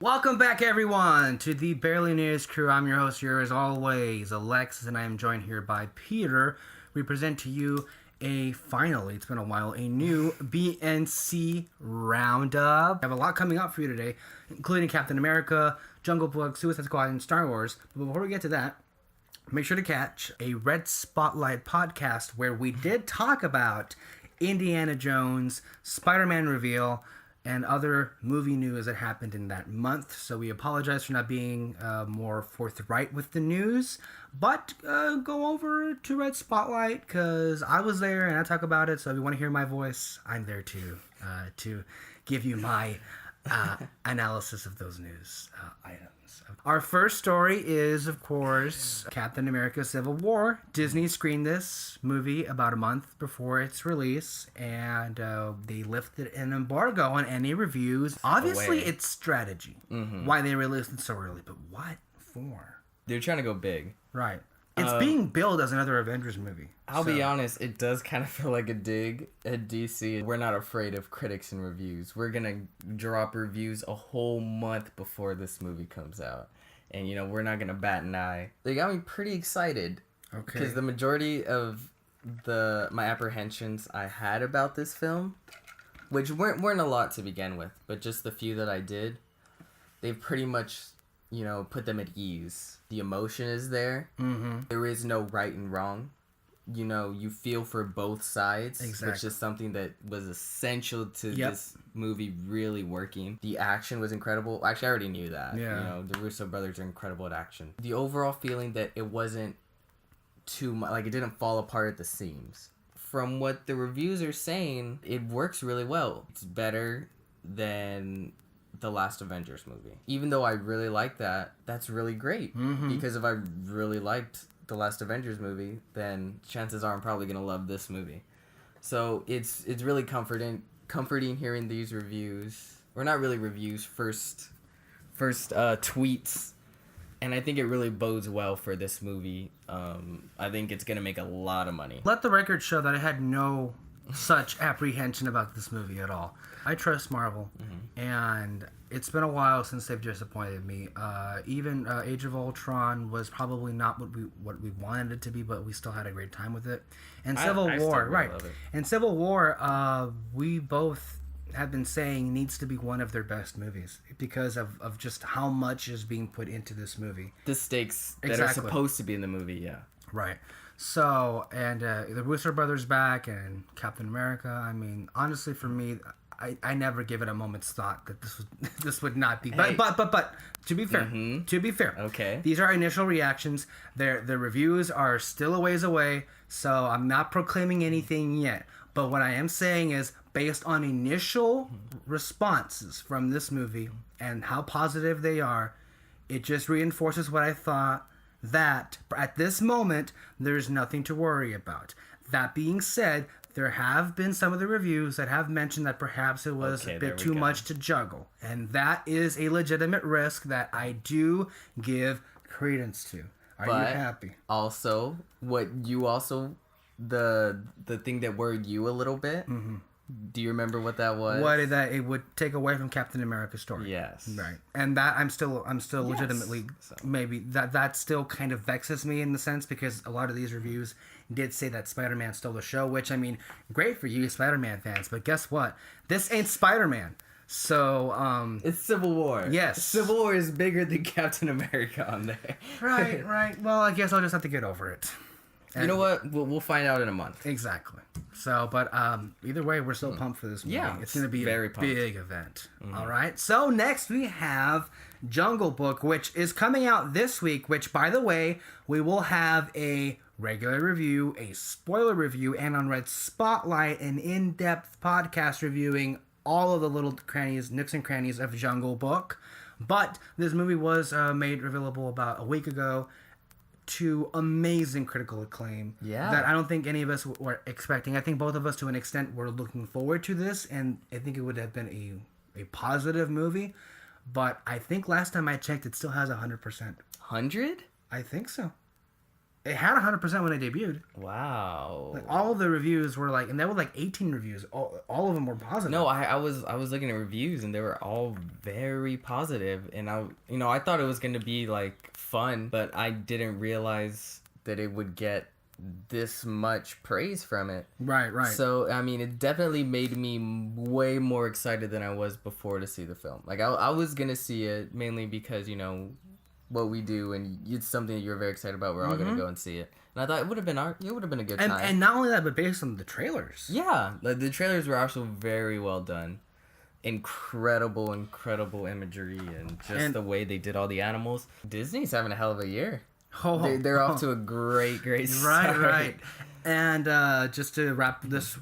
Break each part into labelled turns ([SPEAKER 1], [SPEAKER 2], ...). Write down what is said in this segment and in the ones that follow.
[SPEAKER 1] Welcome back, everyone, to the Barely News Crew. I'm your host here, as always, Alexis, and I am joined here by Peter. We present to you finally, it's been a while, a new BNC Round-Up. I have a lot coming up for you today, including Captain America, Jungle Book, Suicide Squad, and Star Wars. But before we get to that, make sure to catch a Red Spotlight podcast where we did talk about Indiana Jones, Spider-Man reveal, and other movie news that happened in that month. So we apologize for not being more forthright with the news. But go over to Red Spotlight because I was there and I talk about it. So if you want to hear my voice, I'm there too to give you my analysis of those news items. Our first story is, of course, Captain America Civil War. Disney screened this movie about a month before its release, and they lifted an embargo on any reviews. Obviously, it's strategy. Mm-hmm. Why they released it so early, but what for?
[SPEAKER 2] They're trying to go big.
[SPEAKER 1] Right. It's being billed as another Avengers movie.
[SPEAKER 2] I'll be honest, it does kind of feel like a dig at DC. We're not afraid of critics and reviews. We're going to drop reviews a whole month before this movie comes out. And, we're not going to bat an eye. They got me pretty excited. Okay. Because the majority of my apprehensions I had about this film, which weren't a lot to begin with, but just the few that I did, they've pretty much, put them at ease. The emotion is there. Mm-hmm. There is no right and wrong. You feel for both sides, exactly. Which is something that was essential to this movie really working. The action was incredible. Actually, I already knew that. Yeah. The Russo brothers are incredible at action. The overall feeling that it wasn't too much, like it didn't fall apart at the seams. From what the reviews are saying, it works really well. It's better than the last Avengers movie. Even though I really like that, that's really great. Mm-hmm. Because if I really liked the last Avengers movie, then chances are I'm probably going to love this movie. So it's really comforting hearing these reviews. Or not really reviews, first tweets. And I think it really bodes well for this movie. I think it's going to make a lot of money.
[SPEAKER 1] Let the record show that I had no such apprehension about this movie at all. I trust Marvel, mm-hmm. and it's been a while since they've disappointed me. Even Age of Ultron was probably not what we wanted it to be, but we still had a great time with it. And Civil War, right? And Civil War, we both have been saying needs to be one of their best movies because of just how much is being put into this movie.
[SPEAKER 2] The stakes that are supposed to be in the movie, yeah.
[SPEAKER 1] Right. So, and the Russo brothers back and Captain America. I mean, honestly, for me, I never give it a moment's thought that this would not be. But to be fair, mm-hmm.
[SPEAKER 2] Okay.
[SPEAKER 1] These are initial reactions. The reviews are still a ways away, so I'm not proclaiming anything yet. But what I am saying is, based on initial responses from this movie and how positive they are, it just reinforces what I thought. That at this moment there's nothing to worry about. That being said, there have been some of the reviews that have mentioned that perhaps it was a bit too much to juggle, and that is a legitimate risk that I do give credence to. Are you happy?
[SPEAKER 2] Also, the thing that worried you a little bit. Mm-hmm. Do you remember what that was?
[SPEAKER 1] That it would take away from Captain America's story.
[SPEAKER 2] Yes.
[SPEAKER 1] Right. And that I'm still legitimately maybe that still kind of vexes me in the sense because a lot of these reviews did say that Spider-Man stole the show, which I mean, great for you Spider-Man fans, but guess what? This ain't Spider-Man. So
[SPEAKER 2] it's Civil War.
[SPEAKER 1] Yes.
[SPEAKER 2] Civil War is bigger than Captain America on there.
[SPEAKER 1] Right. Well, I guess I'll just have to get over it.
[SPEAKER 2] And you know what? We'll find out in a month.
[SPEAKER 1] Exactly. So, but either way, we're still pumped for this movie.
[SPEAKER 2] Yeah,
[SPEAKER 1] it's going to be a big event. Mm-hmm. All right. So next we have Jungle Book, which is coming out this week. Which, by the way, we will have a regular review, a spoiler review, and on Red Spotlight, an in-depth podcast reviewing all of the little crannies, nooks and crannies of Jungle Book. But this movie was made available about a week ago to amazing critical acclaim that I don't think any of us were expecting. I think both of us, to an extent, were looking forward to this, and I think it would have been a positive movie. But I think last time I checked, it still has 100%.
[SPEAKER 2] 100?
[SPEAKER 1] I think so. It had 100% when it debuted.
[SPEAKER 2] Wow.
[SPEAKER 1] Like, all of the reviews were like, and there were like 18 reviews. All of them were positive.
[SPEAKER 2] No, I was looking at reviews and they were all very positive, and I thought it was gonna be like fun, but I didn't realize that it would get this much praise from it.
[SPEAKER 1] Right.
[SPEAKER 2] So I mean, it definitely made me way more excited than I was before to see the film. Like I was gonna see it mainly because what we do, and it's something that you're very excited about. We're all gonna go and see it, and I thought it would have been a good time.
[SPEAKER 1] And not only that, but based on the trailers.
[SPEAKER 2] Yeah, like the trailers were also very well done. Incredible imagery, and just the way they did all the animals. Disney's having a hell of a year. They're off to a great start.
[SPEAKER 1] Right. And just to wrap this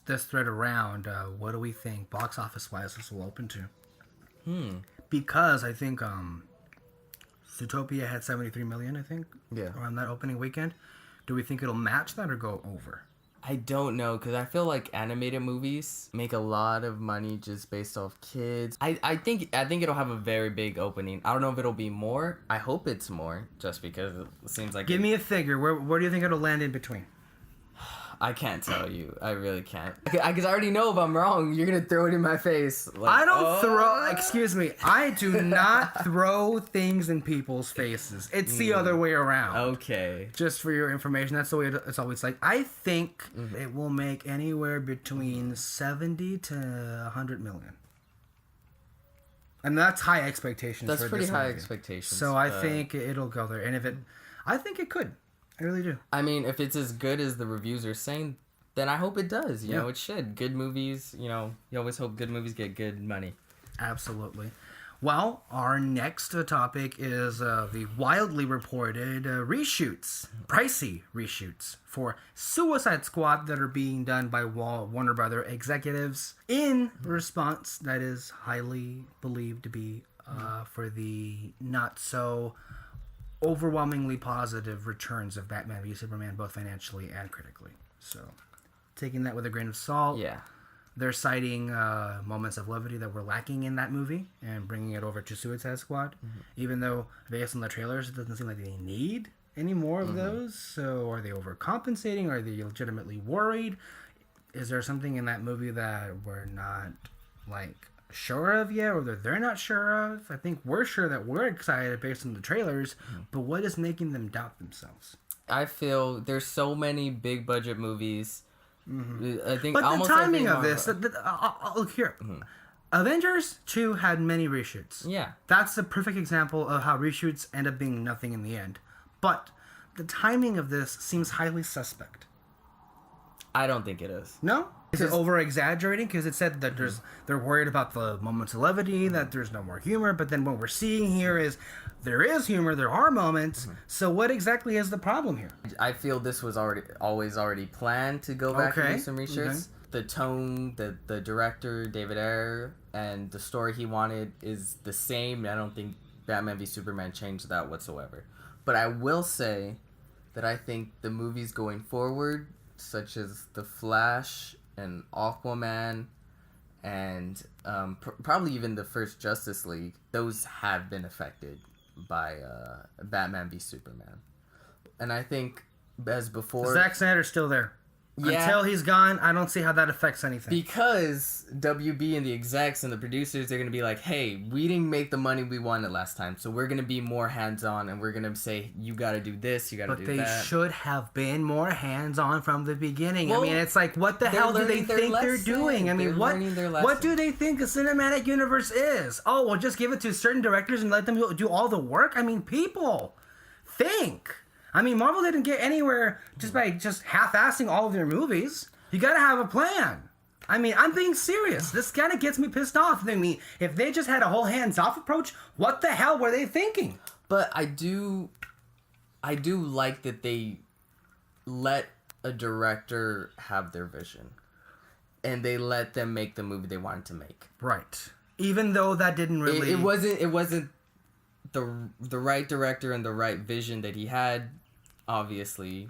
[SPEAKER 1] thread around, what do we think box office wise this will open to? Because I think Zootopia had 73 million, I think.
[SPEAKER 2] Yeah.
[SPEAKER 1] On that opening weekend. Do we think it'll match that or go over?
[SPEAKER 2] I don't know, because I feel like animated movies make a lot of money just based off kids. I think it'll have a very big opening. I don't know if it'll be more. I hope it's more, just because it seems like...
[SPEAKER 1] Give me a figure. Where do you think it'll land in between?
[SPEAKER 2] I can't tell you. I really can't. Because I already know if I'm wrong, you're going to throw it in my face. Like,
[SPEAKER 1] I don't throw... Excuse me. I do not throw things in people's faces. It's the other way around.
[SPEAKER 2] Okay.
[SPEAKER 1] Just for your information, that's the way it's always like. I think it will make anywhere between 70 to 100 million. And that's high expectations.
[SPEAKER 2] That's
[SPEAKER 1] for
[SPEAKER 2] pretty
[SPEAKER 1] this
[SPEAKER 2] high
[SPEAKER 1] movie.
[SPEAKER 2] expectations.
[SPEAKER 1] So I think it'll go there. And I think it could. I really do.
[SPEAKER 2] I mean, if it's as good as the reviews are saying, then I hope it does. You know, it should. Good movies, you always hope good movies get good money.
[SPEAKER 1] Absolutely. Well, our next topic is the wildly reported reshoots, pricey reshoots for Suicide Squad that are being done by Warner Brother executives in response that is highly believed to be for the not so overwhelmingly positive returns of Batman v Superman, both financially and critically. So, taking that with a grain of salt.
[SPEAKER 2] Yeah.
[SPEAKER 1] They're citing moments of levity that were lacking in that movie and bringing it over to Suicide Squad. Even though, based on the trailers, it doesn't seem like they need any more of those. So, are they overcompensating? Are they legitimately worried? Is there something in that movie that we're not, sure of yet, or that they're not sure of? I think we're sure that we're excited based on the trailers, but what is making them doubt themselves?
[SPEAKER 2] I feel there's so many big budget movies. I think,
[SPEAKER 1] but
[SPEAKER 2] almost
[SPEAKER 1] the timing of
[SPEAKER 2] every
[SPEAKER 1] this, look here. Avengers 2 had many reshoots.
[SPEAKER 2] Yeah.
[SPEAKER 1] That's a perfect example of how reshoots end up being nothing in the end. But the timing of this seems highly suspect.
[SPEAKER 2] I don't think it is.
[SPEAKER 1] No? Is it over-exaggerating? Because it said that they're worried about the moments of levity, that there's no more humor, but then what we're seeing here is there is humor, there are moments, so what exactly is the problem here?
[SPEAKER 2] I feel this was already planned to go back and do some reshoots.
[SPEAKER 1] Okay.
[SPEAKER 2] The tone, the director, David Ayer, and the story he wanted is the same. I don't think Batman v Superman changed that whatsoever. But I will say that I think the movies going forward, such as The Flash and Aquaman, and probably even the first Justice League, those have been affected by Batman v Superman. And I think, as before...
[SPEAKER 1] Zack Snyder's still there. Yeah. Until he's gone, I don't see how that affects anything.
[SPEAKER 2] Because WB and the execs and the producers, they're going to be like, hey, we didn't make the money we wanted last time, so we're going to be more hands-on, and we're going to say, you got to do this, you got to do that. But
[SPEAKER 1] they should have been more hands-on from the beginning. Well, I mean, it's like, what the hell do they think they're doing? I mean, what do they think a cinematic universe is? Oh, well, just give it to certain directors and let them do all the work? I mean, people, think. I mean, Marvel didn't get anywhere just by just half-assing all of their movies. You gotta have a plan. I mean, I'm being serious. This kind of gets me pissed off. I mean, if they just had a whole hands-off approach, what the hell were they thinking?
[SPEAKER 2] But I do like that they let a director have their vision. And they let them make the movie they wanted to make.
[SPEAKER 1] Right. Even though that didn't really...
[SPEAKER 2] It wasn't the right director and the right vision that he had. Obviously,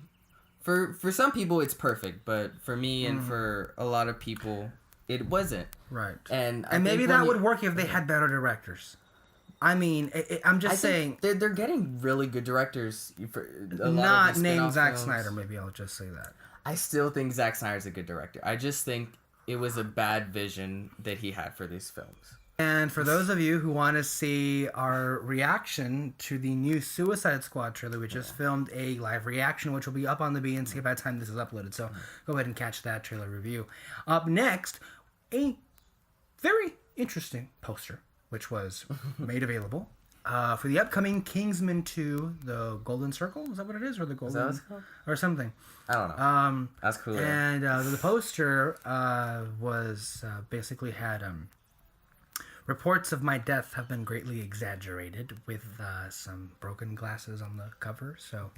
[SPEAKER 2] for some people it's perfect, but for me and for a lot of people it wasn't.
[SPEAKER 1] Right.
[SPEAKER 2] And
[SPEAKER 1] maybe that would work if they had better directors. I mean, I'm just saying.
[SPEAKER 2] They're getting really good directors for a lot
[SPEAKER 1] Not
[SPEAKER 2] of these
[SPEAKER 1] named
[SPEAKER 2] spin-off
[SPEAKER 1] Zack
[SPEAKER 2] films.
[SPEAKER 1] Snyder, maybe I'll just say that.
[SPEAKER 2] I still think Zack Snyder's a good director. I just think it was a bad vision that he had for these films.
[SPEAKER 1] And for those of you who want to see our reaction to the new Suicide Squad trailer, we just filmed a live reaction, which will be up on the BNC by the time this is uploaded. So go ahead and catch that trailer review. Up next, a very interesting poster, which was made available for the upcoming Kingsman 2, the Golden Circle. Is that what it is? Or the Golden...
[SPEAKER 2] Is that what it's called?
[SPEAKER 1] Or something.
[SPEAKER 2] I don't know. That's cool.
[SPEAKER 1] And the poster was basically had... reports of my death have been greatly exaggerated with some broken glasses on the cover, so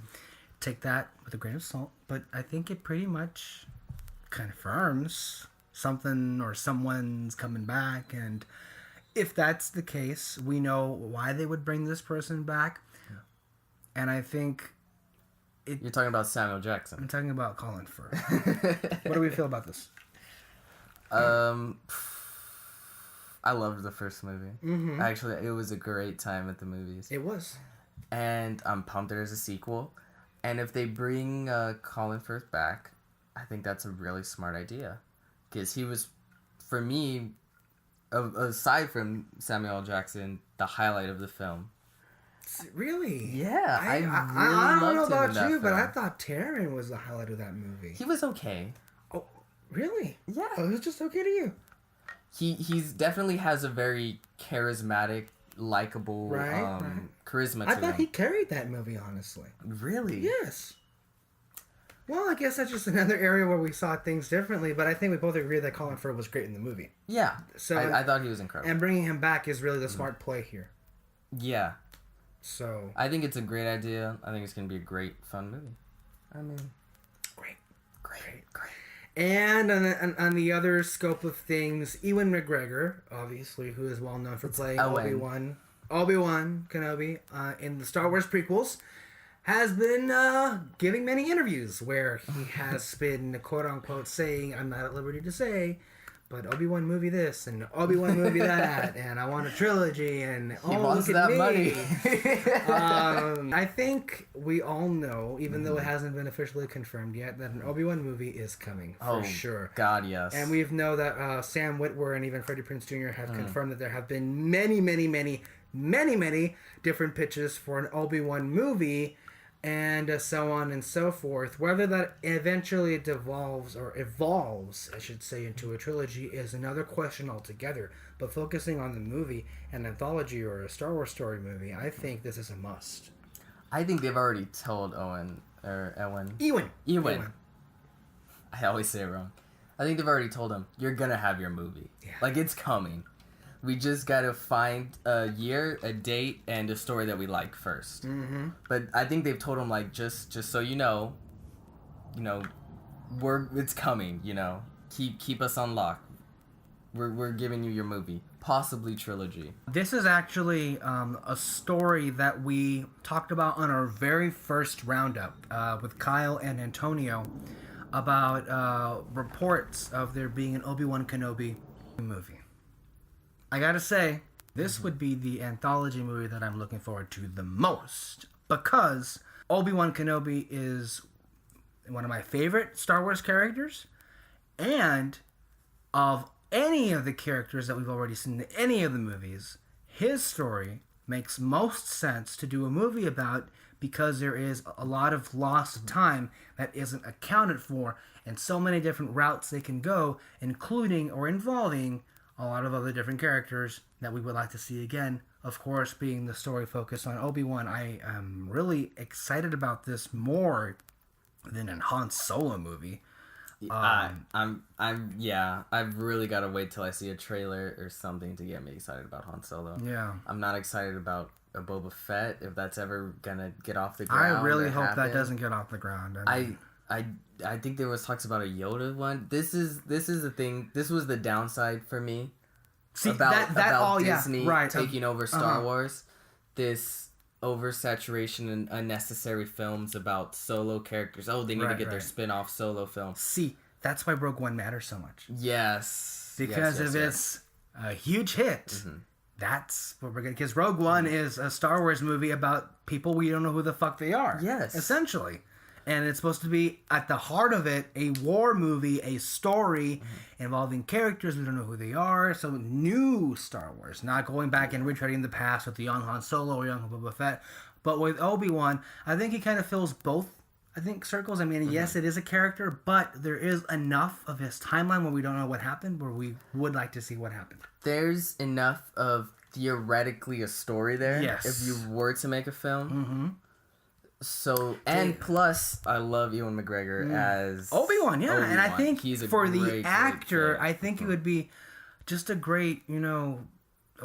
[SPEAKER 1] take that with a grain of salt. But I think it pretty much confirms something or someone's coming back, and if that's the case, we know why they would bring this person back. And I think
[SPEAKER 2] You're talking about Samuel Jackson.
[SPEAKER 1] I'm talking about Colin Firth. What do we feel about this?
[SPEAKER 2] I loved the first movie.
[SPEAKER 1] Mm-hmm.
[SPEAKER 2] Actually, it was a great time at the movies.
[SPEAKER 1] It was.
[SPEAKER 2] And I'm pumped there's a sequel. And if they bring Colin Firth back, I think that's a really smart idea. Because he was, for me, aside from Samuel L. Jackson, the highlight of the film.
[SPEAKER 1] Really?
[SPEAKER 2] Yeah, I really
[SPEAKER 1] I don't know
[SPEAKER 2] loved him in
[SPEAKER 1] about
[SPEAKER 2] that
[SPEAKER 1] you, but I
[SPEAKER 2] film.
[SPEAKER 1] thought Taron was the highlight of that movie.
[SPEAKER 2] He was okay.
[SPEAKER 1] Oh, really?
[SPEAKER 2] Yeah.
[SPEAKER 1] Oh, it was just okay to you?
[SPEAKER 2] He's definitely has a very charismatic, likable
[SPEAKER 1] Right.
[SPEAKER 2] charisma to
[SPEAKER 1] I thought
[SPEAKER 2] him.
[SPEAKER 1] he carried that movie, honestly.
[SPEAKER 2] Really?
[SPEAKER 1] Yes. Well, I guess that's just another area where we saw things differently, but I think we both agree that Colin Firth was great in the movie.
[SPEAKER 2] Yeah.
[SPEAKER 1] So
[SPEAKER 2] I thought he was incredible.
[SPEAKER 1] And bringing him back is really the smart play here.
[SPEAKER 2] Yeah.
[SPEAKER 1] So.
[SPEAKER 2] I think it's a great idea. I think it's going to be a great, fun movie. I mean.
[SPEAKER 1] Great. And on the other scope of things, Ewan McGregor, obviously, who is well known for playing Obi-Wan Kenobi in the Star Wars prequels, has been giving many interviews where he has been, quote-unquote, saying, I'm not at liberty to say, but Obi-Wan movie this, and Obi-Wan movie that, and I want a trilogy, and
[SPEAKER 2] He wants
[SPEAKER 1] look at
[SPEAKER 2] that
[SPEAKER 1] me.
[SPEAKER 2] money.
[SPEAKER 1] I think we all know, even though it hasn't been officially confirmed yet, that an Obi-Wan movie is coming, for sure.
[SPEAKER 2] God, yes.
[SPEAKER 1] And we know that Sam Witwer and even Freddie Prinze Jr. have confirmed that there have been many different pitches for an Obi-Wan movie, and so on and so forth. Whether that eventually evolves, I should say, into a trilogy is another question altogether. But focusing on the movie, an anthology or a Star Wars story movie, I think this is a must.
[SPEAKER 2] I think they've already told Ewan.
[SPEAKER 1] Ewan.
[SPEAKER 2] I always say it wrong. I think they've already told him, you're going to have your movie.
[SPEAKER 1] Yeah.
[SPEAKER 2] Like, it's coming. We just got to find a year, a date, and a story that we like first.
[SPEAKER 1] Mm-hmm.
[SPEAKER 2] But I think they've told him, like, just so you know, it's coming, Keep us on lock. We're giving you your movie. Possibly trilogy.
[SPEAKER 1] This is actually a story that we talked about on our very first roundup with Kyle and Antonio about reports of there being an Obi-Wan Kenobi movie. I gotta say, this would be the anthology movie that I'm looking forward to the most, because Obi-Wan Kenobi is one of my favorite Star Wars characters, and of any of the characters that we've already seen in any of the movies, his story makes most sense to do a movie about, because there is a lot of lost time that isn't accounted for, and so many different routes they can go, including or involving a lot of other different characters that we would like to see again. Of course, being the story focused on Obi-Wan, I am really excited about this more than a Han Solo movie.
[SPEAKER 2] I've really got to wait till I see a trailer or something to get me excited about Han Solo.
[SPEAKER 1] Yeah.
[SPEAKER 2] I'm not excited about a Boba Fett, if that's ever gonna get off the ground.
[SPEAKER 1] I really hope that doesn't get off the ground.
[SPEAKER 2] I think there was talks about a Yoda one. This is the thing. This was the downside for me.
[SPEAKER 1] See,
[SPEAKER 2] about Disney
[SPEAKER 1] right.
[SPEAKER 2] taking over Star Wars. This oversaturation and unnecessary films about solo characters. Oh, they need to get their spin-off solo film.
[SPEAKER 1] See, that's why Rogue One matters so much.
[SPEAKER 2] Yes.
[SPEAKER 1] Because if it's a huge hit, that's what we're gonna. Because Rogue One is a Star Wars movie about people we don't know who the fuck they are.
[SPEAKER 2] Yes.
[SPEAKER 1] Essentially. And it's supposed to be, at the heart of it, a war movie, a story involving characters we don't know who they are. So new Star Wars, not going back and retreading the past with the young Han Solo or young Boba Fett. But with Obi-Wan, I think he kind of fills both, circles. I mean, yes, it is a character, but there is enough of his timeline where we don't know what happened, where we would like to see what happened.
[SPEAKER 2] There's enough of theoretically a story there.
[SPEAKER 1] Yes.
[SPEAKER 2] If you were to make a film.
[SPEAKER 1] Mm-hmm.
[SPEAKER 2] So, and plus, I love Ewan McGregor as
[SPEAKER 1] Obi-Wan, yeah.
[SPEAKER 2] Obi-Wan.
[SPEAKER 1] And I think for the actor,
[SPEAKER 2] great
[SPEAKER 1] I think it would be just a great, a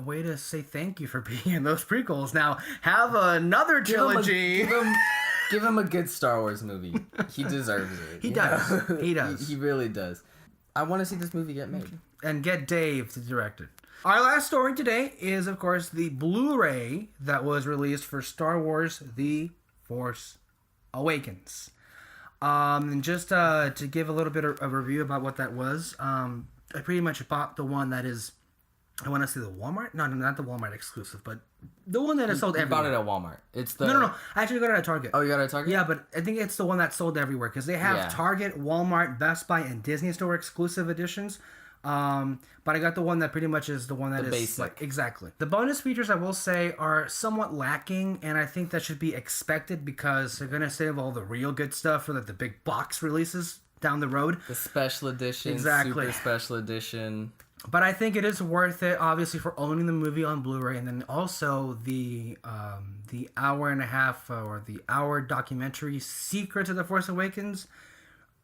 [SPEAKER 1] way to say thank you for being in those prequels. Now, have another trilogy.
[SPEAKER 2] Give him a good Star Wars movie. He deserves it.
[SPEAKER 1] He does. He does.
[SPEAKER 2] He really does. I want to see this movie get made.
[SPEAKER 1] And get Dave to direct it. Our last story today is, of course, the Blu-ray that was released for Star Wars The Force Awakens. And just to give a little bit of a review about what that was, I pretty much bought the one that is, I want to say the Walmart? No, not the Walmart exclusive, but the one that is sold everywhere.
[SPEAKER 2] You bought it at Walmart. It's the...
[SPEAKER 1] No. I actually got it at Target.
[SPEAKER 2] Oh, you got it at Target?
[SPEAKER 1] Yeah, but I think it's the one that's sold everywhere because they have Target, Walmart, Best Buy, and Disney Store exclusive editions. But I got the one that pretty much is the one that is
[SPEAKER 2] basic.
[SPEAKER 1] Exactly. The bonus features, I will say, are somewhat lacking, and I think that should be expected because they're gonna save all the real good stuff for the big box releases down the road.
[SPEAKER 2] The special edition,
[SPEAKER 1] exactly.
[SPEAKER 2] Super special edition.
[SPEAKER 1] But I think it is worth it, obviously, for owning the movie on Blu-ray, and then also the hour and a half or the hour documentary Secrets of the Force Awakens.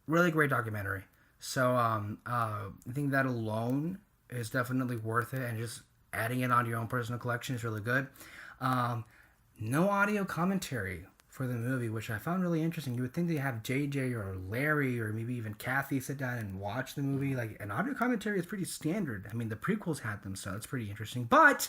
[SPEAKER 1] Really great documentary. So I think that alone is definitely worth it, and just adding it onto your own personal collection is really good. No audio commentary for the movie, which I found really interesting. You would think they have JJ or Larry or maybe even Kathy sit down and watch the movie. Like, an audio commentary is pretty standard. I mean, the prequels had them, so it's pretty interesting. But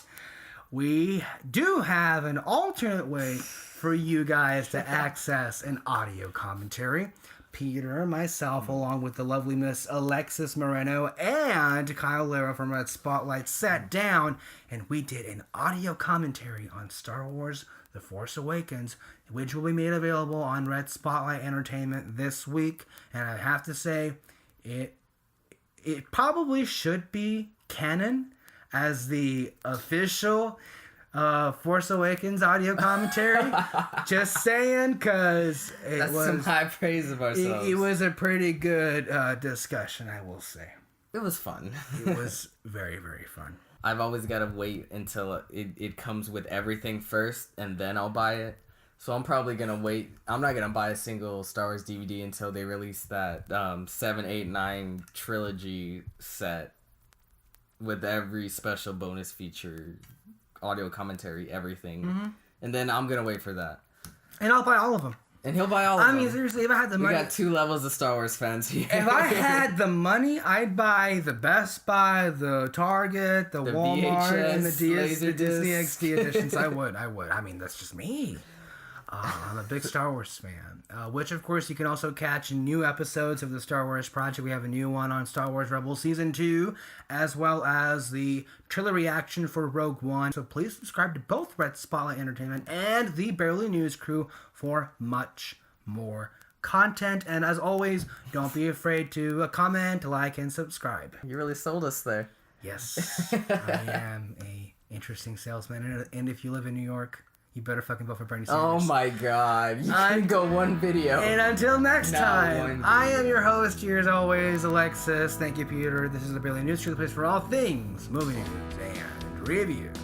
[SPEAKER 1] we do have an alternate way for you guys to access an audio commentary. Peter, myself, along with the lovely Miss Alexis Moreno and Kyle Lara from Red Spotlight, sat down and we did an audio commentary on Star Wars The Force Awakens, which will be made available on Red Spotlight Entertainment this week. And I have to say, it probably should be canon as the official Force Awakens audio commentary. Just saying, because
[SPEAKER 2] that's some high praise of ourselves.
[SPEAKER 1] It was a pretty good discussion, I will say.
[SPEAKER 2] It was fun.
[SPEAKER 1] It was very, very fun.
[SPEAKER 2] I've always got to wait until it comes with everything first, and then I'll buy it. So I'm probably going to wait. I'm not going to buy a single Star Wars DVD until they release that 7, 8, 9 trilogy set with every special bonus feature, audio commentary, everything. Mm-hmm. And then I'm going to wait for that. And
[SPEAKER 1] I'll buy all of them.
[SPEAKER 2] And he'll buy all of them.
[SPEAKER 1] I mean, seriously, if I had the money...
[SPEAKER 2] We got 2 levels of Star Wars fans here.
[SPEAKER 1] If I had the money, I'd buy the Best Buy, the Target, the Walmart,
[SPEAKER 2] VHS,
[SPEAKER 1] and the Disney
[SPEAKER 2] Laserdisc.
[SPEAKER 1] XD editions. I would. I mean, that's just me. I'm a big Star Wars fan, which, of course, you can also catch in new episodes of the Star Wars Project. We have a new one on Star Wars Rebels Season 2, as well as the trailer reaction for Rogue One. So please subscribe to both Red Spotlight Entertainment and the Barely News crew for much more content. And as always, don't be afraid to comment, like, and subscribe.
[SPEAKER 2] You really sold us there.
[SPEAKER 1] Yes, I am a interesting salesman. And if you live in New York, you better fucking vote for Bernie Sanders.
[SPEAKER 2] Oh my god. You can go one video.
[SPEAKER 1] And until next time, I am your host here as always, Alexis. Thank you, Peter. This is the Barely News Show, the place for all things movie news and reviews.